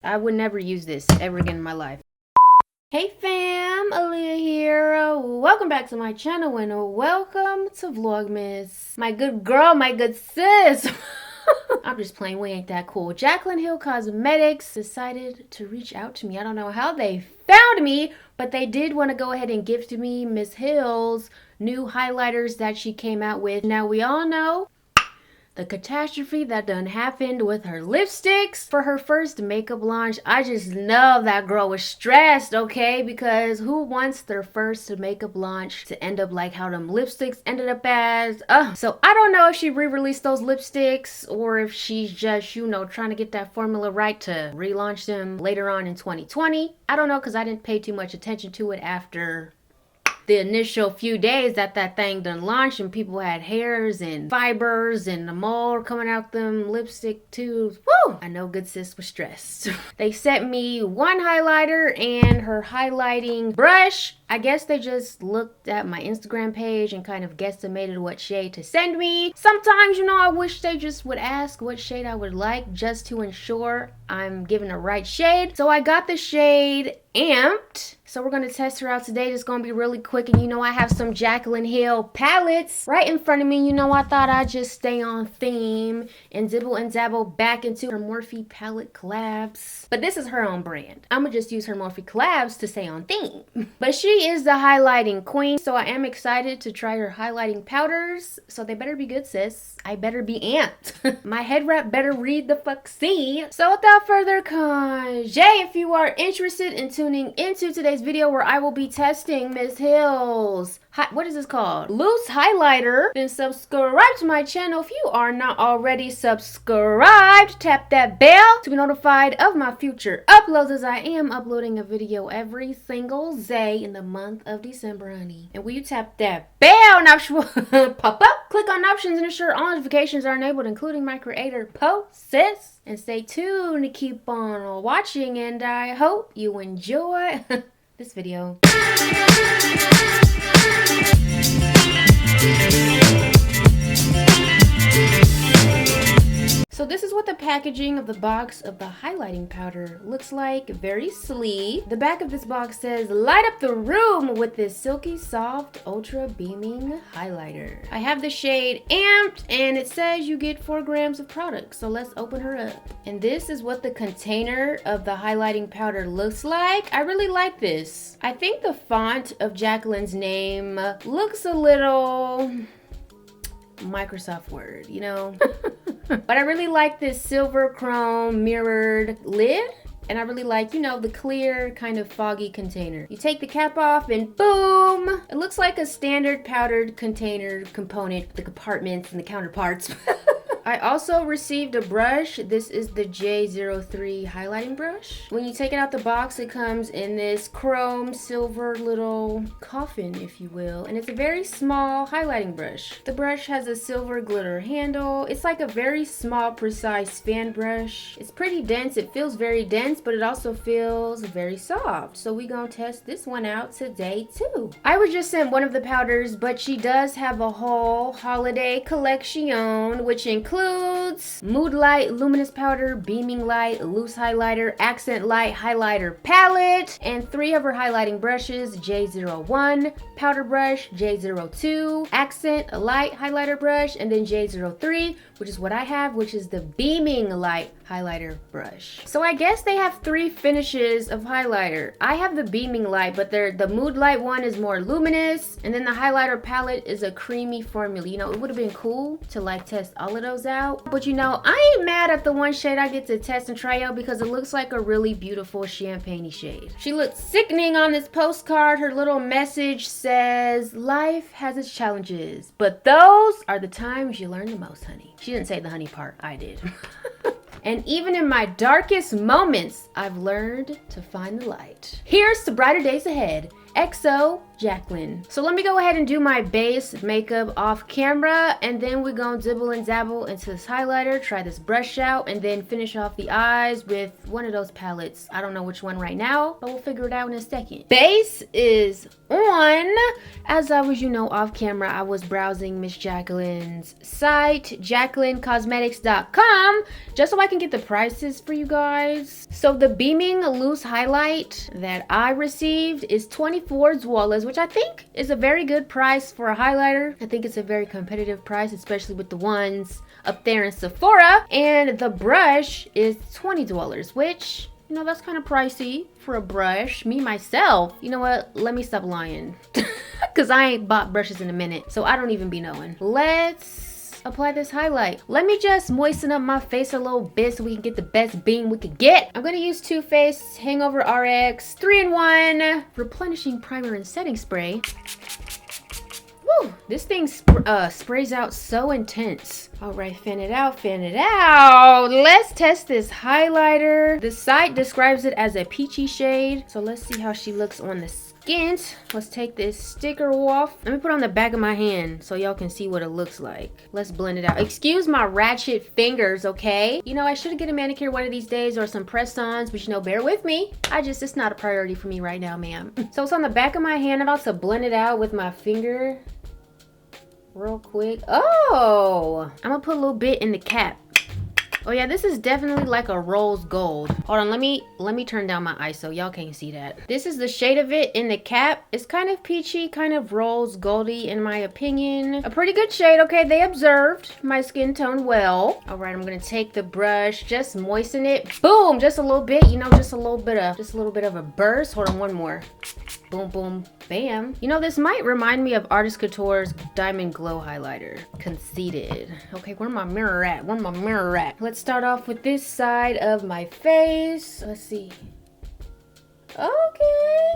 I would never use this ever again in my life. Hey fam, Aaliyah here. Welcome back to my channel and welcome to Vlogmas. My good girl, my good sis. I'm just playing, we ain't that cool. Jaclyn Hill Cosmetics decided to reach out to me. I don't know how they found me, but they did want to go ahead and gift me Miss Hill's new highlighters that she came out with. Now we all know the catastrophe that done happened with her lipsticks for her first makeup launch. I just know that girl was stressed, okay? Because who wants their first makeup launch to end up like how them lipsticks ended up as? So I don't know if she re-released those lipsticks or if she's just, you know, trying to get that formula right to relaunch them later on in 2020. I don't know because I didn't pay too much attention to it after the initial few days that thing done launched and people had hairs and fibers and the mold coming out them lipstick tubes. Woo! I know good sis was stressed. They sent me one highlighter and her highlighting brush. I guess they just looked at my Instagram page and kind of guesstimated what shade to send me. Sometimes, you know, I wish they just would ask what shade I would like just to ensure I'm giving the right shade. So I got the shade Amped. So we're gonna test her out today. It's gonna be really quick. And you know, I have some Jaclyn Hill palettes right in front of me. You know, I thought I'd just stay on theme and dibble and dabble back into her Morphe palette collabs. But this is her own brand. I'm gonna just use her Morphe collabs to stay on theme. But she is the highlighting queen. So I am excited to try her highlighting powders. So they better be good, sis. I better be amped. My head wrap better read the fuck C. So without further cause, if you are interested in tuning into today's video where I will be testing Miss Hill's what is this called? Loose highlighter. Then subscribe to my channel if you are not already subscribed. Tap that bell to be notified of my future uploads as I am uploading a video every single day in the month of December, honey. And will you tap that bell now pop up? Click on options and ensure all notifications are enabled, including my creator posts, sis. And stay tuned to keep on watching, and I hope you enjoy this video. So this is what the packaging of the box of the highlighting powder looks like. Very sleek. The back of this box says, light up the room with this silky soft ultra beaming highlighter. I have the shade Amped and it says you get 4 grams of product. So let's open her up. And this is what the container of the highlighting powder looks like. I really like this. I think the font of Jaclyn's name looks a little Microsoft Word, you know? But I really like this silver chrome mirrored lid. And I really like, you know, the clear kind of foggy container. You take the cap off and boom! It looks like a standard powdered container component, the compartments and the counterparts. I also received a brush. This is the J03 highlighting brush. When you take it out the box, it comes in this chrome silver little coffin, if you will. And it's a very small highlighting brush. The brush has a silver glitter handle. It's like a very small, precise fan brush. It's pretty dense. It feels very dense, but it also feels very soft. So we gonna test this one out today too. I was just sent one of the powders, but she does have a whole holiday collection, which includes Mood Light Luminous Powder, Beaming Light, Loose Highlighter, Accent Light Highlighter Palette, and 3 of her highlighting brushes, J01, Powder Brush, J02, Accent Light Highlighter Brush, and then J03, which is what I have, which is the Beaming Light Highlighter Brush. So I guess they have 3 finishes of highlighter. I have the Beaming Light, but the Mood Light one is more luminous, and then the highlighter palette is a creamy formula. You know, it would have been cool to like test all of those out, but you know, I ain't mad at the one shade I get to test and try out because it looks like a really beautiful champagne-y shade. She looks sickening on this postcard. Her little message says, life has its challenges, but those are the times you learn the most, honey. She didn't say the honey part, I did. And even in my darkest moments, I've learned to find the light. Here's to brighter days ahead. XO Jaclyn. So let me go ahead and do my base makeup off camera, and then we're gonna dibble and dabble into this highlighter, try this brush out, and then finish off the eyes with one of those palettes. I don't know which one right now, but we'll figure it out in a second. Base is on. As I was, off camera, I was browsing Miss Jaclyn's site, jaclyncosmetics.com, just so I can get the prices for you guys. So the Beaming Loose Highlight that I received is 24 Dwolas, which I think is a very good price for a highlighter. I think it's a very competitive price, especially with the ones up there in Sephora. And the brush is 20 Dwolas, which, that's kind of pricey for a brush. Me, myself, you know what? Let me stop lying. Because I ain't bought brushes in a minute, so I don't even be knowing. Let's apply this highlight. Let me just moisten up my face a little bit so we can get the best beam we could get. I'm gonna use Too Faced Hangover RX 3-in-1 Replenishing Primer and Setting Spray. Woo, this thing sprays out so intense. All right, fan it out, fan it out. Let's test this highlighter. The site describes it as a peachy shade, so let's see how she looks on the skin. Let's take this sticker off. Let me put it on the back of my hand so y'all can see what it looks like. Let's blend it out. Excuse my ratchet fingers, okay? I should get a manicure one of these days or some press-ons, but bear with me. It's not a priority for me right now, ma'am. So it's on the back of my hand. I'm about to blend it out with my finger real quick. Oh, I'm gonna put a little bit in the cap. Oh yeah, this is definitely like a rose gold. Hold on, let me turn down my ISO. Y'all can't see that. This is the shade of it in the cap. It's kind of peachy, kind of rose goldy in my opinion. A pretty good shade. Okay, they observed my skin tone well. All right, I'm gonna take the brush, just moisten it. Boom, just a little bit. Just a little bit of a burst. Hold on, one more. Boom, boom, bam. This might remind me of Artist Couture's Diamond Glow Highlighter. Conceited. Okay, where my mirror at? Let's start off with this side of my face. Let's see. Okay.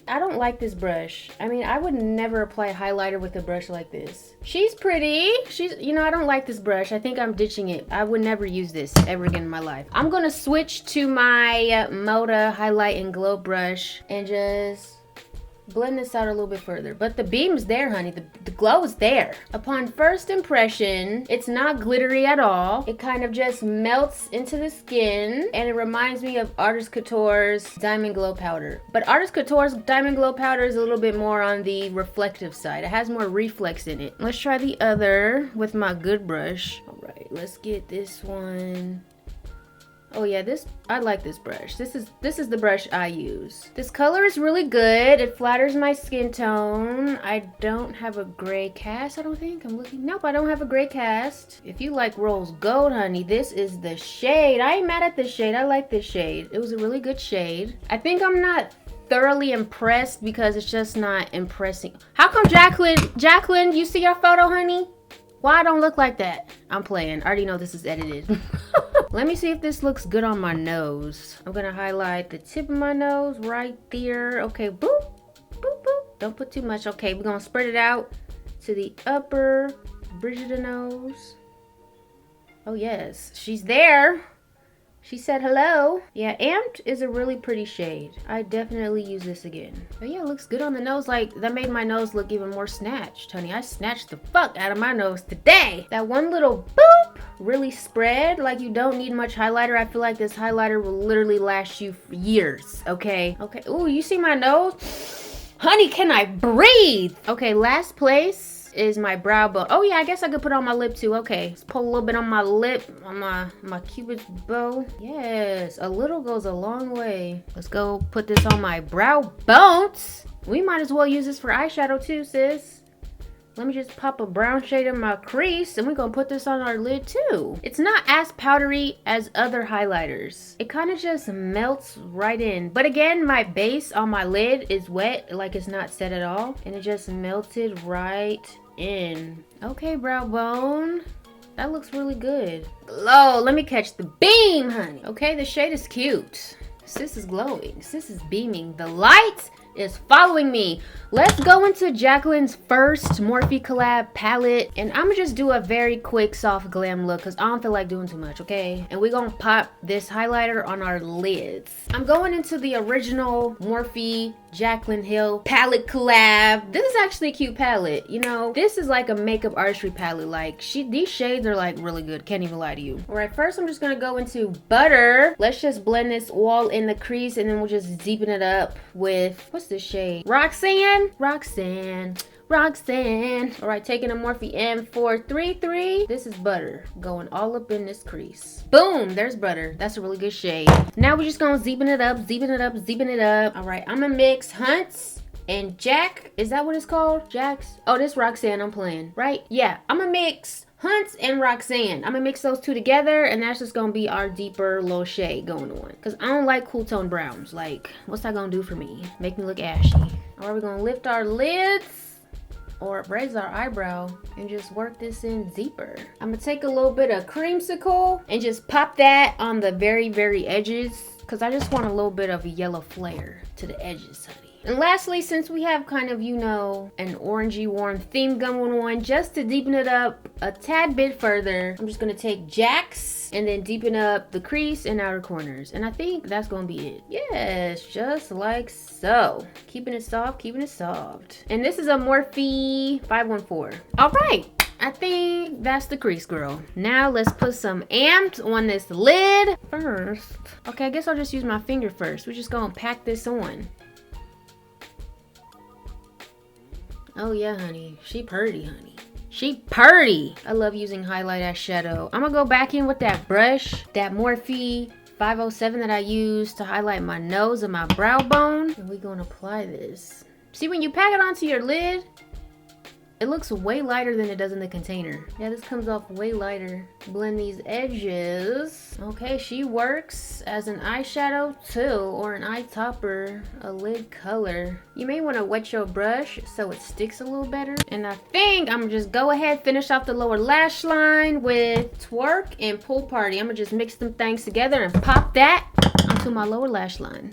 I don't like this brush. I would never apply highlighter with a brush like this. She's pretty. I don't like this brush. I think I'm ditching it. I would never use this ever again in my life. I'm gonna switch to my Moda Highlight and Glow brush and just blend this out a little bit further. But the beam's there, honey. The glow is there. Upon first impression, it's not glittery at all. It kind of just melts into the skin, and it reminds me of Artist Couture's Diamond Glow Powder. But Artist Couture's Diamond Glow Powder is a little bit more on the reflective side. It has more reflex in it. Let's try the other with my good brush. All right, let's get this one. Oh yeah, I like this brush. This is the brush I use. This color is really good. It flatters my skin tone. I don't have a gray cast, I don't think. Nope, I don't have a gray cast. If you like rose gold, honey, this is the shade. I ain't mad at this shade. I like this shade. It was a really good shade. I think I'm not thoroughly impressed because it's just not impressing. How come Jaclyn, you see your photo, honey? Why I don't look like that? I'm playing. I already know this is edited. Let me see if this looks good on my nose. I'm gonna highlight the tip of my nose right there. Okay, boop, boop, boop. Don't put too much. Okay, we're gonna spread it out to the upper bridge of the nose. Oh yes, she's there. She said hello. Yeah, Amped is a really pretty shade. I definitely use this again. But yeah, it looks good on the nose. Like, that made my nose look even more snatched, honey. I snatched the fuck out of my nose today. That one little boop really spread. Like, you don't need much highlighter. I feel like this highlighter will literally last you for years, okay? Okay, ooh, you see my nose? Honey, can I breathe? Okay, last place is my brow bone. Oh yeah, I guess I could put it on my lip too. Okay, let's pull a little bit on my lip, on my cupid's bow. Yes, a little goes a long way. Let's go put this on my brow bones. We might as well use this for eyeshadow too, sis. Let me just pop a brown shade in my crease, and we're gonna put this on our lid too. It's not as powdery as other highlighters. It kind of just melts right in. But again, my base on my lid is wet, like it's not set at all, and it just melted right in. Okay, brow bone. That looks really good. Glow. Let me catch the beam, honey. Okay, the shade is cute. Sis is glowing. Sis is beaming. The light is following me. Let's go into Jaclyn's first Morphe collab palette, and I'm gonna just do a very quick soft glam look because I don't feel like doing too much, okay? And we're gonna pop this highlighter on our lids. I'm going into the original Morphe Jaclyn Hill palette collab. This is actually a cute palette. You know, this is like a makeup artistry palette. Like, these shades are like really good. Can't even lie to you. All right, first I'm just gonna go into Butter. Let's just blend this all in the crease, and then we'll just deepen it up with, what's this shade? Roxanne. All right, taking a Morphe M433. This is Butter, going all up in this crease. Boom, there's Butter. That's a really good shade. Now we're just gonna deepen it up. All right, I'm gonna mix Hunts and Jack. Is that what it's called? Jack's? Oh, this Roxanne I'm playing, right? Yeah, I'm gonna mix Hunts and Roxanne. I'm gonna mix those two together, and that's just gonna be our deeper little shade going on. Because I don't like cool tone browns. Like, what's that gonna do for me? Make me look ashy. All right, we're gonna lift our lids or raise our eyebrow and just work this in deeper. I'm gonna take a little bit of creamsicle and just pop that on the very, very edges, because I just want a little bit of a yellow flare to the edges, honey. And lastly, since we have kind of, you know, an orangey warm theme going on, just to deepen it up a tad bit further, I'm just gonna take Jack's and then deepen up the crease and outer corners. And I think that's gonna be it. Yes, just like so. Keeping it soft, And this is a Morphe 514. All right. I think that's the crease, girl. Now let's put some amped on this lid first. Okay, I guess I'll just use my finger first. We're just gonna pack this on. Oh yeah, honey. She purty, honey. She purty. I love using highlight as shadow. I'm gonna go back in with that brush, that Morphe 507 that I used to highlight my nose and my brow bone. And we're gonna apply this. See, when you pack it onto your lid, it looks way lighter than it does in the container. Yeah, this comes off way lighter. Blend these edges. Okay, she works as an eyeshadow too, or an eye topper, a lid color. You may want to wet your brush so it sticks a little better. And I think I'm gonna just go ahead, finish off the lower lash line with Twerk and Pool Party. I'm gonna just mix them things together and pop that onto my lower lash line.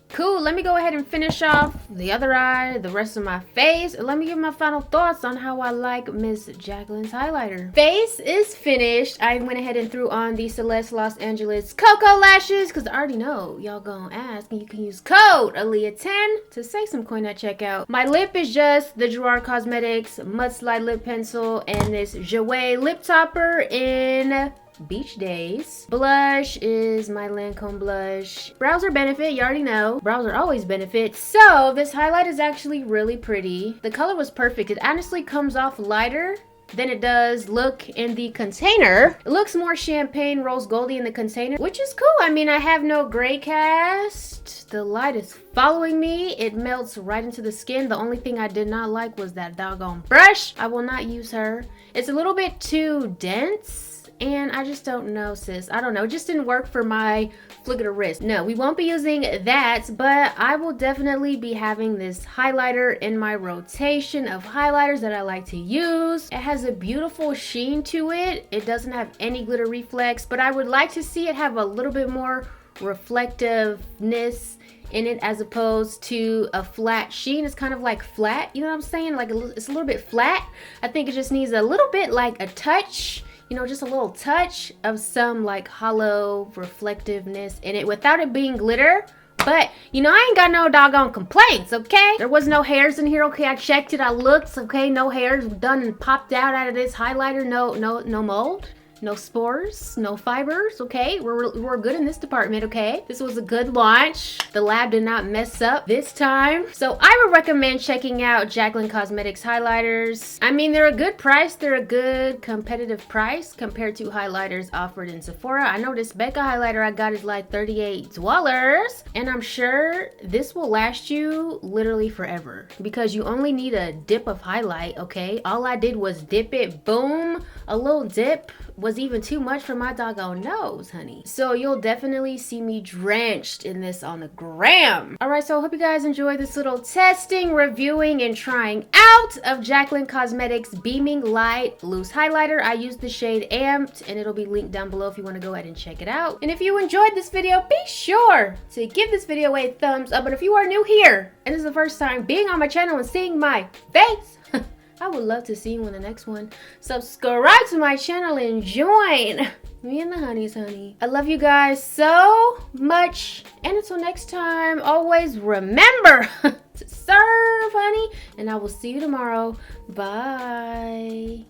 Cool, let me go ahead and finish off the other eye, the rest of my face, and let me give my final thoughts on how I like Miss Jaclyn's highlighter. Face is finished. I went ahead and threw on the Celeste Los Angeles Cocoa Lashes, because I already know y'all gonna ask, and you can use code AHLIYAH10 to save some coin at checkout. My lip is just the Gerard Cosmetics Mudslide Lip Pencil and this Jouer Lip Topper in Beach Days. Blush is my Lancome blush. Brows are Benefit, you already know. Brows are always Benefit. So this highlight is actually really pretty. The color was perfect. It honestly comes off lighter than it does look in the container. It looks more champagne rose goldy in the container, which is cool. I mean, I have no gray cast. The light is following me. It melts right into the skin. The only thing I did not like was that doggone brush. I will not use her. It's a little bit too dense. And I just don't know, sis. I don't know. It just didn't work for my flick of the wrist. No, we won't be using that, but I will definitely be having this highlighter in my rotation of highlighters that I like to use. It has a beautiful sheen to it. It doesn't have any glitter reflex, but I would like to see it have a little bit more reflectiveness in it as opposed to a flat sheen. It's kind of like flat, you know what I'm saying? Like it's a little bit flat. I think it just needs a little bit like a touch, you know, just a little touch of some like hollow reflectiveness in it without it being glitter. But, you know, I ain't got no doggone complaints, okay? There was no hairs in here, okay? I checked it, I looked, okay? No hairs done and popped out of this highlighter. No mold. No spores, no fibers, okay? We're good in this department, okay? This was a good launch. The lab did not mess up this time. So I would recommend checking out Jaclyn Cosmetics highlighters. I mean, they're a good price. They're a good competitive price compared to highlighters offered in Sephora. I know this Becca highlighter I got is like $38. And I'm sure this will last you literally forever because you only need a dip of highlight, okay? All I did was dip it, boom, a little dip was was even too much for my doggone nose, honey. So you'll definitely see me drenched in this on the gram. All right, so I hope you guys enjoyed this little testing, reviewing, and trying out of Jaclyn Cosmetics Beaming Light Loose Highlighter. I used the shade Amped, and it'll be linked down below if you want to go ahead and check it out. And if you enjoyed this video, be sure to give this video a thumbs up. And if you are new here, and this is the first time being on my channel and seeing my face, I would love to see you in the next one. Subscribe to my channel and join me and the honeys, honey. I love you guys so much. And until next time, always remember to serve, honey. And I will see you tomorrow. Bye.